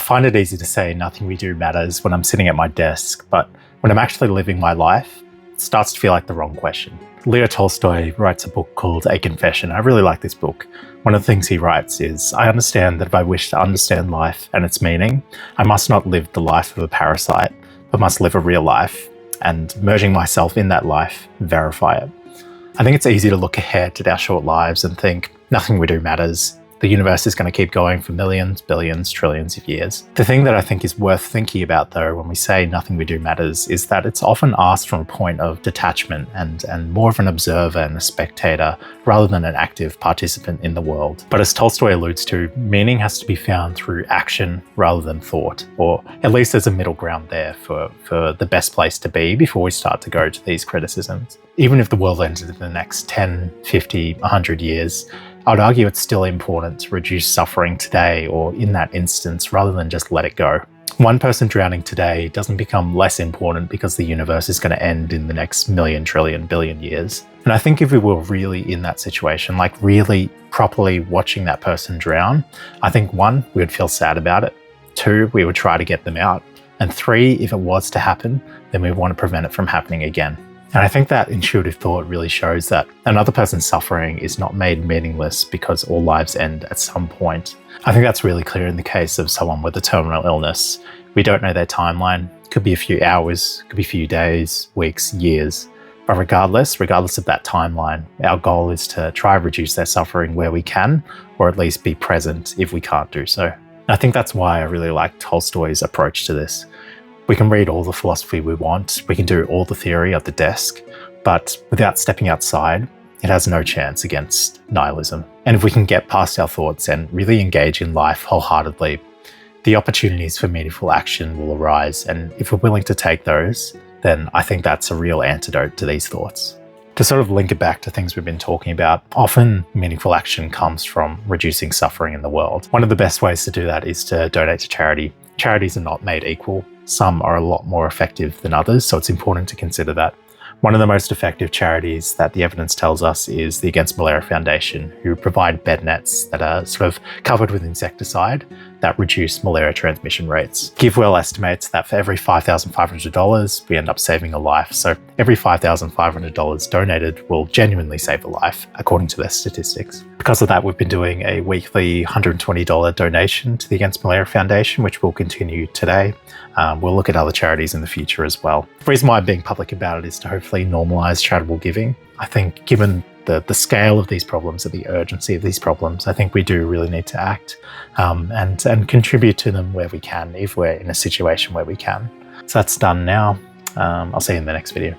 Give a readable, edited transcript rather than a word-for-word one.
find it easy to say nothing we do matters when I'm sitting at my desk, but when I'm actually living my life, it starts to feel like the wrong question. Leo Tolstoy writes a book called A Confession. I really like this book. One of the things he writes is, I understand that if I wish to understand life and its meaning, I must not live the life of a parasite, but must live a real life, and merging myself in that life, verify it. I think it's easy to look ahead at our short lives and think nothing we do matters. The universe is going to keep going for millions, billions, trillions of years. The thing that I think is worth thinking about, though, when we say nothing we do matters, is that it's often asked from a point of detachment and more of an observer and a spectator rather than an active participant in the world. But as Tolstoy alludes to, meaning has to be found through action rather than thought, or at least there's a middle ground there for the best place to be before we start to go to these criticisms. Even if the world ended in the next 10, 50, 100 years, I would argue it's still important to reduce suffering today or in that instance rather than just let it go. One person drowning today doesn't become less important because the universe is going to end in the next million, trillion, billion years. And I think if we were really in that situation, like really properly watching that person drown, I think 1, we would feel sad about it. 2, we would try to get them out. And 3, if it was to happen, then we want to prevent it from happening again. And I think that intuitive thought really shows that another person's suffering is not made meaningless because all lives end at some point. I think that's really clear in the case of someone with a terminal illness. We don't know their timeline. It could be a few hours, could be a few days, weeks, years. But regardless of that timeline, our goal is to try and reduce their suffering where we can, or at least be present if we can't do so. And I think that's why I really like Tolstoy's approach to this. We can read all the philosophy we want, we can do all the theory at the desk, but without stepping outside, it has no chance against nihilism. And if we can get past our thoughts and really engage in life wholeheartedly, the opportunities for meaningful action will arise. And if we're willing to take those, then I think that's a real antidote to these thoughts. To sort of link it back to things we've been talking about, often meaningful action comes from reducing suffering in the world. One of the best ways to do that is to donate to charity. Charities are not made equal. Some are a lot more effective than others, so it's important to consider that. One of the most effective charities that the evidence tells us is the Against Malaria Foundation, who provide bed nets that are sort of covered with insecticide that reduce malaria transmission rates. GiveWell estimates that for every $5,500, we end up saving a life. So every $5,500 donated will genuinely save a life, according to their statistics. Because of that, we've been doing a weekly $120 donation to the Against Malaria Foundation, which will continue today. We'll look at other charities in the future as well. The reason why I'm being public about it is to hopefully normalise charitable giving. I think given the scale of these problems and the urgency of these problems, I think we do really need to act and contribute to them where we can, if we're in a situation where we can. So that's done now. I'll see you in the next video.